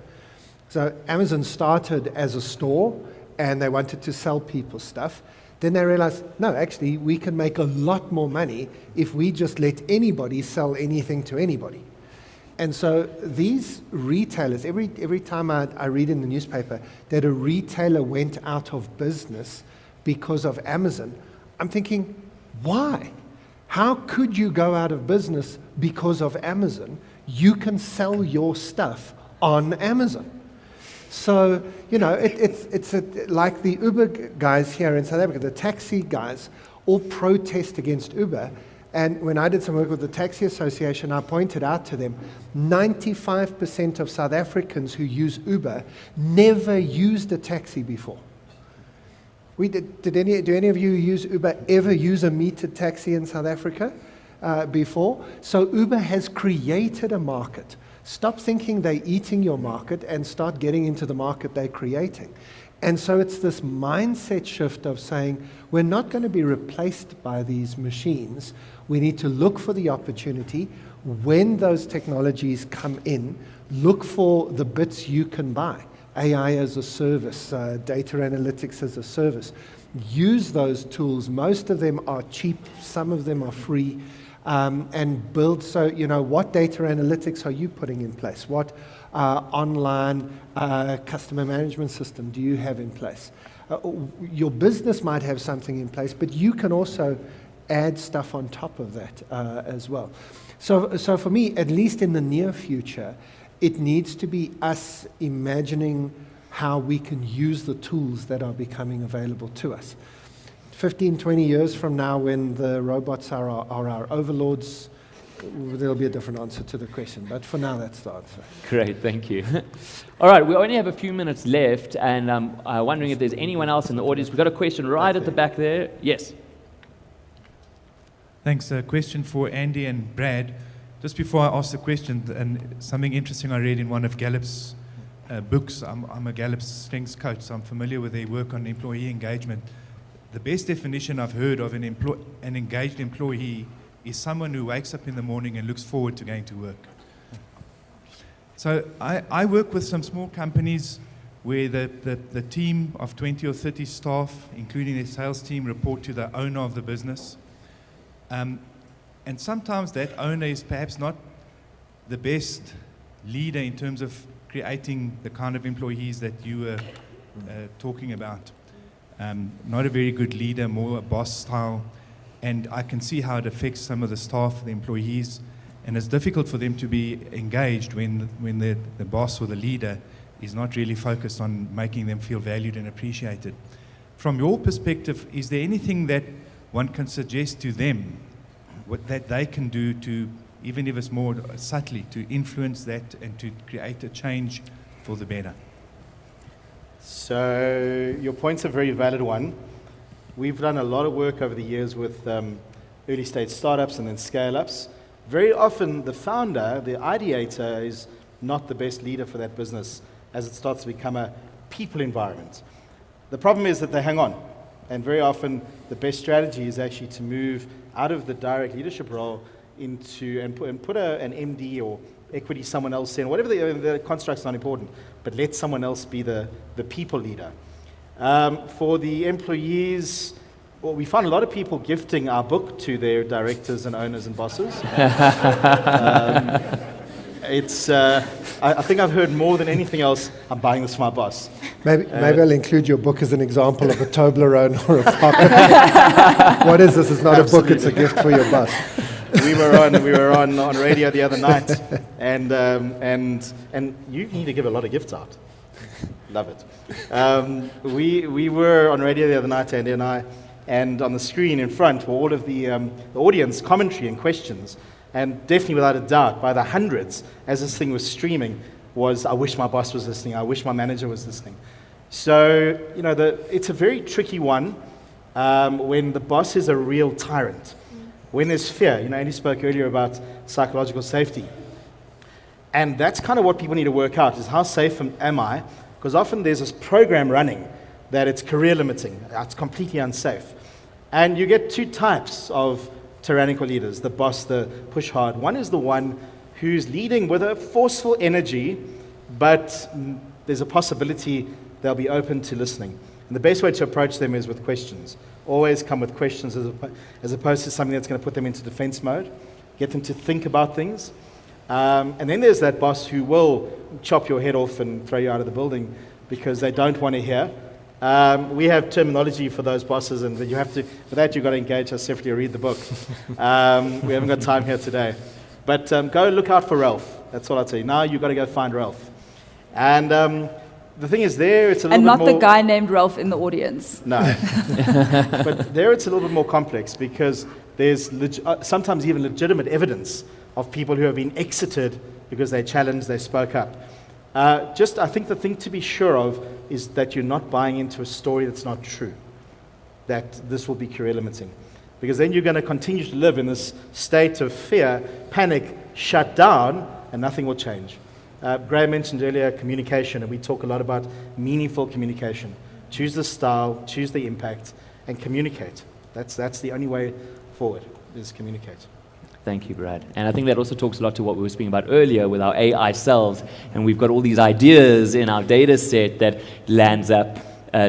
So Amazon started as a store, and they wanted to sell people stuff. Then they realized, no, actually, we can make a lot more money if we just let anybody sell anything to anybody. And so these retailers, every time I read in the newspaper that a retailer went out of business because of Amazon, I'm thinking, why? How could you go out of business because of Amazon? You can sell your stuff on Amazon. So, it's like the Uber guys here in South Africa, the taxi guys, all protest against Uber. And when I did some work with the Taxi Association, I pointed out to them, 95% of South Africans who use Uber never used a taxi before. Do any of you who use Uber ever use a metered taxi in South Africa before? So Uber has created a market. Stop thinking they're eating your market and start getting into the market they're creating. And so it's this mindset shift of saying, we're not going to be replaced by these machines. We need to look for the opportunity. When those technologies come in, look for the bits you can buy. AI as a service, data analytics as a service. Use those tools. Most of them are cheap. Some of them are free. And build, so, what data analytics are you putting in place? What online customer management system do you have in place? Your business might have something in place, but you can also add stuff on top of that as well. So for me, at least in the near future, it needs to be us imagining how we can use the tools that are becoming available to us. 15, 20 years from now, when the robots are our overlords, there'll be a different answer to the question. But for now, that's the answer. Great, thank you. All right, we only have a few minutes left, and I'm wondering if there's anyone else in the audience. We've got a question right at the back there. Yes. Thanks. A question for Andy and Brad. Just before I ask the question, and something interesting I read in one of Gallup's books. I'm a Gallup Strengths coach, so I'm familiar with their work on employee engagement. The best definition I've heard of an engaged employee is someone who wakes up in the morning and looks forward to going to work. So I work with some small companies where the team of 20 or 30 staff, including their sales team, report to the owner of the business. And sometimes that owner is perhaps not the best leader in terms of creating the kind of employees that you were talking about. Not a very good leader, more a boss style. And I can see how it affects some of the staff, the employees, and it's difficult for them to be engaged when the boss or the leader is not really focused on making them feel valued and appreciated. From your perspective, is there anything that one can suggest to them that they can do to, even if it's more subtly, to influence that and to create a change for the better? So your point's a very valid one. We've done a lot of work over the years with early stage startups and then scale-ups. Very often the founder, the ideator, is not the best leader for that business as it starts to become a people environment. The problem is that they hang on. And very often the best strategy is actually to move out of the direct leadership role into and put an MD or equity someone else in, whatever the construct's not important, but let someone else be the people leader. For the employees, well, we found a lot of people gifting our book to their directors and owners and bosses. I think I've heard more than anything else, I'm buying this for my boss. Maybe I'll include your book as an example of a Toblerone or a pocket. What is this? It's not Absolutely. A book, it's a gift for your boss. We were on radio the other night, and you need to give a lot of gifts out. Love it. We were on radio the other night, Andy and I, and on the screen in front were all of the audience commentary and questions, and definitely without a doubt, by the hundreds, as this thing was streaming, was, I wish my boss was listening, I wish my manager was listening. So, it's a very tricky one when the boss is a real tyrant. When there's fear, Andy spoke earlier about psychological safety. And that's kind of what people need to work out, is how safe am I? Because often there's this program running that it's career limiting, it's completely unsafe. And you get two types of tyrannical leaders, the boss, the push hard. One is the one who's leading with a forceful energy, but there's a possibility they'll be open to listening. And the best way to approach them is with questions. Always come with questions as opposed to something that's going to put them into defense mode, get them to think about things. And then there's that boss who will chop your head off and throw you out of the building because they don't want to hear. We have terminology for those bosses, and you have to, for that you've got to engage us separately or read the book. We haven't got time here today. But go look out for Ralph. That's all I'll tell you. Now you've got to go find Ralph. And the thing is there, it's a little bit more... And not the guy named Ralph in the audience. No. But there it's a little bit more complex because there's sometimes even legitimate evidence of people who have been exited because they challenged, they spoke up. I think the thing to be sure of is that you're not buying into a story that's not true, that this will be career limiting. Because then you're going to continue to live in this state of fear, panic, shut down, and nothing will change. Graham mentioned earlier communication, and we talk a lot about meaningful communication. Choose the style, choose the impact, and communicate. That's the only way forward, is communicate. Thank you, Brad. And I think that also talks a lot to what we were speaking about earlier with our AI selves. And we've got all these ideas in our data set that lands up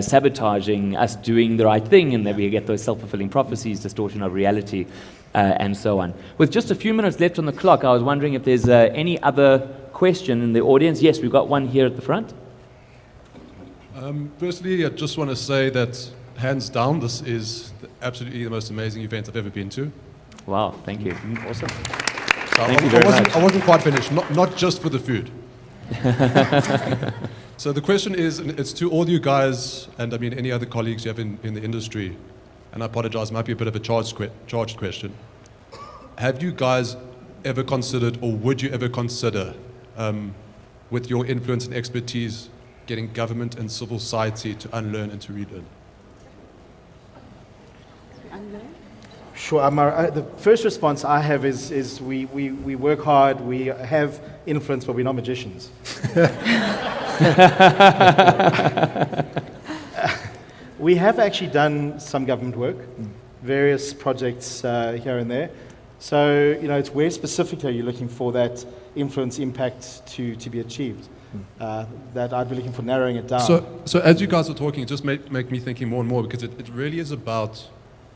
sabotaging us doing the right thing, and that we get those self-fulfilling prophecies, distortion of reality, and so on. With just a few minutes left on the clock, I was wondering if there's any other question in the audience. Yes, we've got one here at the front. Firstly, I just want to say that, hands down, this is absolutely the most amazing event I've ever been to. Wow, thank you. Awesome. So Thank you very much. I wasn't quite finished, not just for the food. So the question is, and it's to all you guys, and I mean any other colleagues you have in the industry, and I apologize, it might be a bit of a charged question. Have you guys ever considered, or would you ever consider, with your influence and expertise, getting government and civil society to unlearn and to relearn? Sure. The first response I have is we work hard, we have influence, but we're not magicians. We have actually done some government work, various projects here and there. So, it's where specifically are you looking for that influence impact to be achieved? That I'd be looking for narrowing it down. So as you guys are talking, it just make me thinking more and more, because it really is about,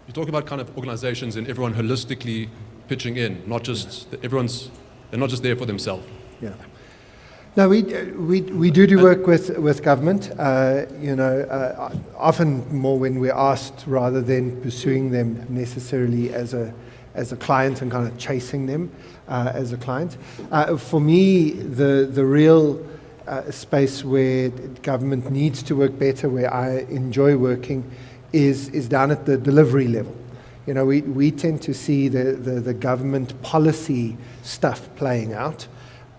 you talk about kind of organizations and everyone holistically pitching in, not just they're not just there for themselves. Yeah. No, we do work with government. Often more when we're asked, rather than pursuing them necessarily as a client and kind of chasing them as a client. For me, the real space where government needs to work better, where I enjoy working, is down at the delivery level. We tend to see the government policy stuff playing out.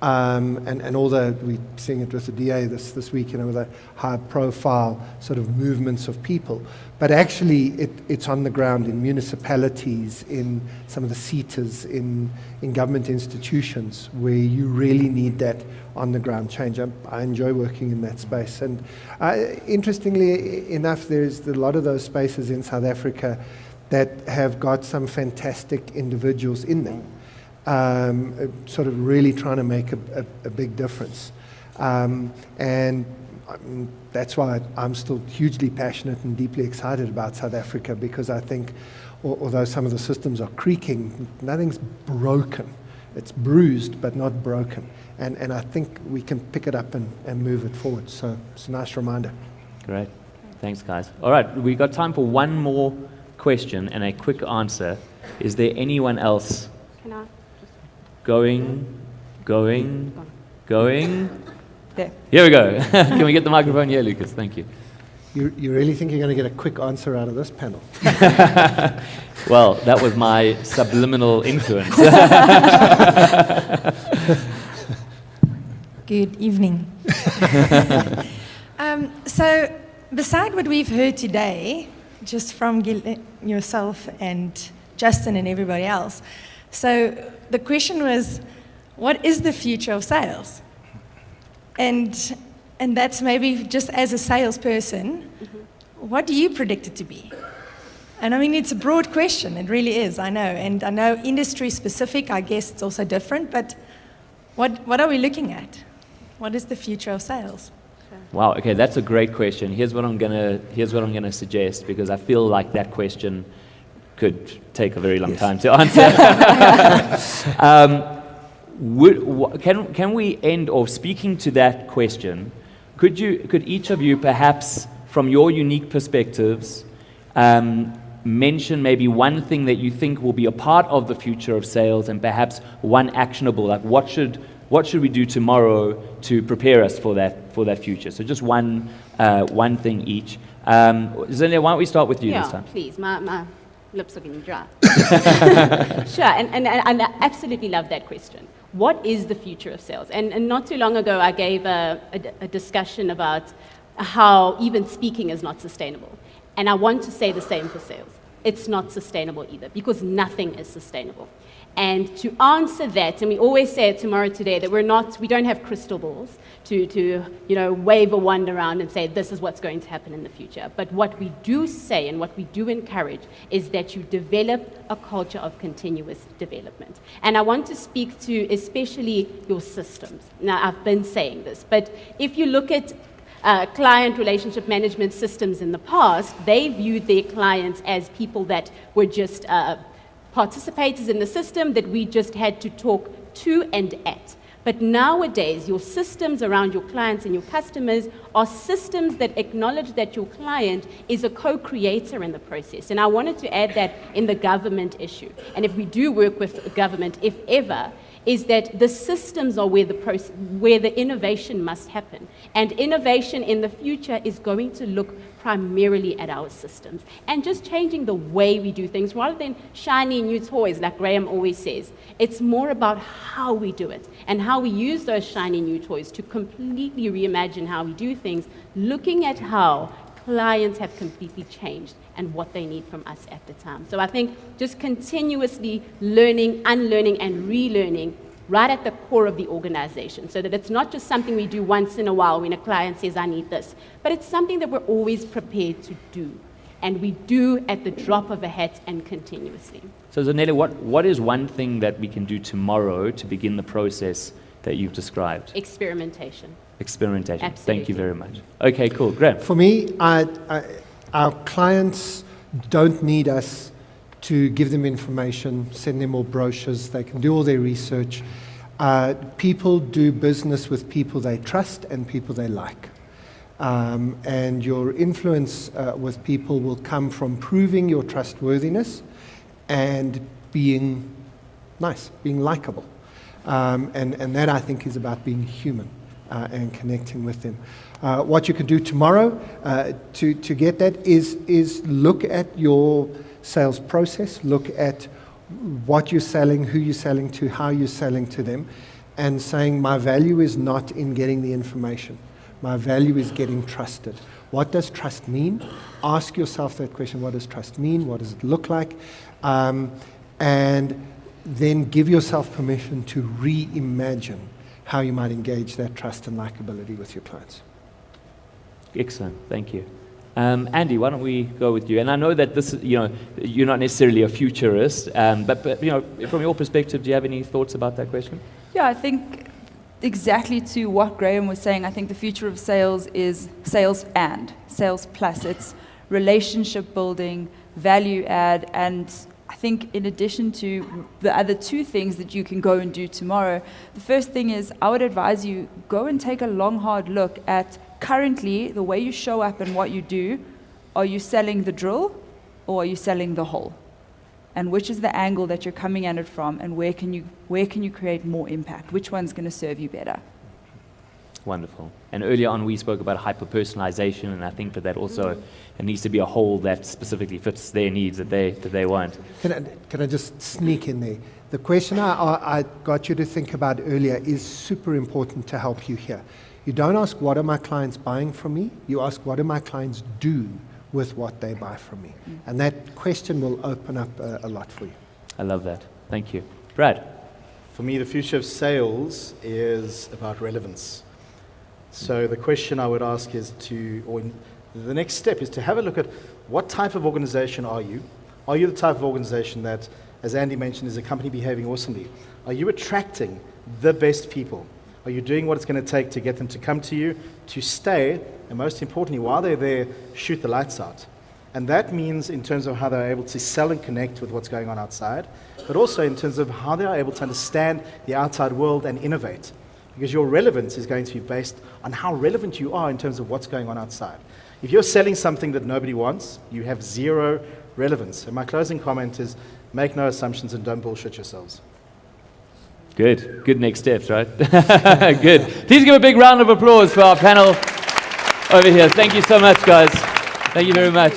And although we're seeing it with the DA this week, with a high-profile sort of movements of people, but actually it's on the ground in municipalities, in some of the seaters, in government institutions, where you really need that on-the-ground change. I enjoy working in that space. And interestingly enough, there's a lot of those spaces in South Africa that have got some fantastic individuals in them. Sort of really trying to make a big difference. And that's why I'm still hugely passionate and deeply excited about South Africa, because I think, although some of the systems are creaking, nothing's broken. It's bruised, but not broken. And I think we can pick it up and move it forward. So it's a nice reminder. Great. Thanks, guys. All right, we've got time for one more question and a quick answer. Is there anyone else? Can I? Going. There. Here we go. Can we get the microphone here, Lucas? Thank you. You really think you're going to get a quick answer out of this panel? Well, that was my subliminal influence. Good evening. So, beside what we've heard today, just from yourself and Justin and everybody else, so the question was, what is the future of sales? And that's maybe just as a salesperson, what do you predict it to be? And I mean, it's a broad question, it really is, I know. And I know industry specific, I guess it's also different, but what are we looking at? What is the future of sales? Wow, okay, that's a great question. Here's what I'm gonna suggest, because I feel like that question could take a very long time to answer. Can we end off speaking to that question? Could each of you perhaps from your unique perspectives, mention maybe one thing that you think will be a part of the future of sales, and perhaps one actionable, like what should we do tomorrow to prepare us for that future? So just one thing each. Zanele, why don't we start with you this time? Please. My lips are getting dry. Sure, and I absolutely love that question. What is the future of sales? And not too long ago, I gave a discussion about how even speaking is not sustainable. And I want to say the same for sales. It's not sustainable either, because nothing is sustainable. And to answer that, and we always say at Tomorrow Today that we don't have crystal balls to wave a wand around and say this is what's going to happen in the future. But what we do say and what we do encourage is that you develop a culture of continuous development. And I want to speak to especially your systems. Now, I've been saying this, but if you look at client relationship management systems in the past, they viewed their clients as people that were just participators in the system that we just had to talk to and at. But nowadays, your systems around your clients and your customers are systems that acknowledge that your client is a co-creator in the process. And I wanted to add that in the government issue. And if we do work with the government, if ever, is that the systems are where the innovation must happen. And innovation in the future is going to look primarily at our systems and just changing the way we do things rather than shiny new toys like Graham always says. It's more about how we do it and how we use those shiny new toys to completely reimagine how we do things, looking at how clients have completely changed and what they need from us at the time. So I think just continuously learning, unlearning, and relearning right at the core of the organization, so that it's not just something we do once in a while when a client says, I need this, but it's something that we're always prepared to do. And we do at the drop of a hat and continuously. So Zanele, what is one thing that we can do tomorrow to begin the process that you've described? Experimentation. Experimentation. Absolutely. Thank you very much. Okay, cool. Graham? For me, our clients don't need us to give them information, send them more brochures. They can do all their research. People do business with people they trust and people they like. And your influence with people will come from proving your trustworthiness and being nice, being likable. And that, I think, is about being human and connecting with them. What you can do tomorrow to get that is look at your sales process, look at what you're selling, who you're selling to, how you're selling to them, and saying, my value is not in getting the information. My value is getting trusted. What does trust mean? Ask yourself that question. What does trust mean? What does it look like? And then give yourself permission to reimagine how you might engage that trust and likability with your clients. Excellent. Thank you. Andy, why don't we go with you? And I know that this, you're not necessarily a futurist, but from your perspective, do you have any thoughts about that question? Yeah, I think exactly to what Graham was saying, I think the future of sales is sales and sales plus. It's relationship building, value add, and I think in addition to the other two things that you can go and do tomorrow, the first thing is I would advise you go and take a long, hard look at currently the way you show up and what you do. Are you selling the drill or are you selling the hole? And which is the angle that you're coming at it from, and where can you create more impact? Which one's going to serve you better? Wonderful. And earlier on we spoke about hyper-personalization, and I think that also it needs to be a whole that specifically fits their needs that they want. Can I just sneak in there? The question I got you to think about earlier is super important to help you here. You don't ask, what are my clients buying from me? You ask, what do my clients do with what they buy from me? And that question will open up a lot for you. I love that. Thank you. Brad? For me, the future of sales is about relevance. So the question I would ask is the next step is to have a look at what type of organization are you? Are you the type of organization that, as Andy mentioned, is a company behaving awesomely? Are you attracting the best people? Are you doing what it's going to take to get them to come to you, to stay, and most importantly, while they're there, shoot the lights out? And that means in terms of how they're able to sell and connect with what's going on outside, but also in terms of how they are able to understand the outside world and innovate. because your relevance is going to be based on how relevant you are in terms of what's going on outside. If you're selling something that nobody wants, you have zero relevance. And my closing comment is, make no assumptions and don't bullshit yourselves. Good. Good next steps, right? Good. Please give a big round of applause for our panel over here. Thank you so much, guys. Thank you very much.